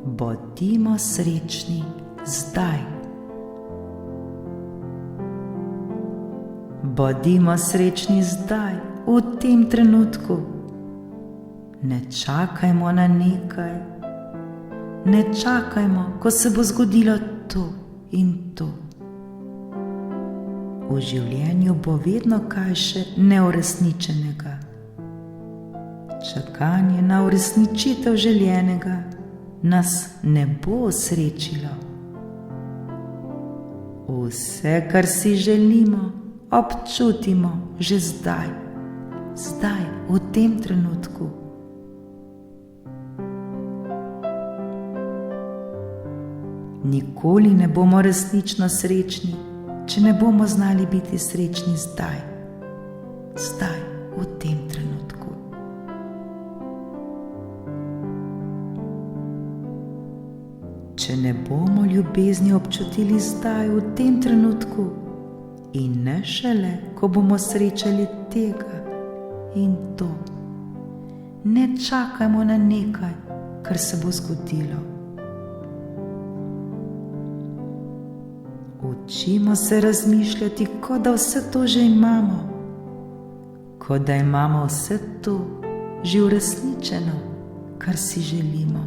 Bodimo srečni zdaj. Bodimo srečni zdaj, v tem trenutku. Ne čakajmo na nekaj. Ne čakajmo, ko se bo zgodilo to in to. V življenju bo vedno kaj še neuresničenega. Čakanje na uresničitev željenega nas ne bo osrečilo. Vse, kar si želimo, občutimo že zdaj, v tem trenutku. Nikoli ne bomo resnično srečni, če ne bomo znali biti srečni zdaj, v tem trenutku. Če ne bomo ljubezni občutili zdaj, v tem trenutku, in ne šele, ko bomo srečali tega in to, ne čakajmo na nekaj, kar se bo zgodilo. Učimo se razmišljati, kot da vse to že imamo, kot da imamo vse to že uresničeno, kar si želimo.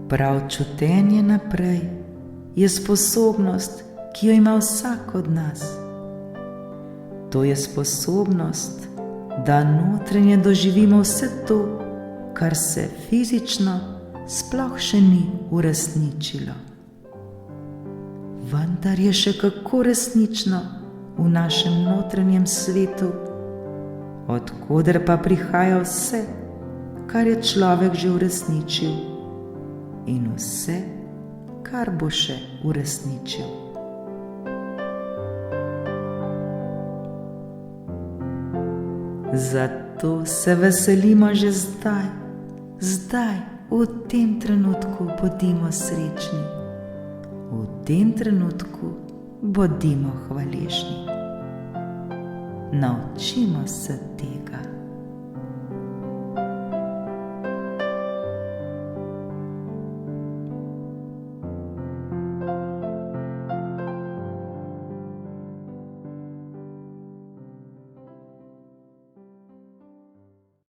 Prav čutenje naprej je sposobnost, ki jo ima vsak od nas. To je sposobnost, da notranje doživimo vse to, kar se fizično sploh še ni uresničilo. Vendar je še kako resnično v našem notranjem svetu, od koder pa prihaja vse, kar je človek že uresničil, in vse, kar bo še uresničil. Zato se veselimo že zdaj, v tem trenutku bodimo srečni, v tem trenutku bodimo hvaležni. Naučimo se tega.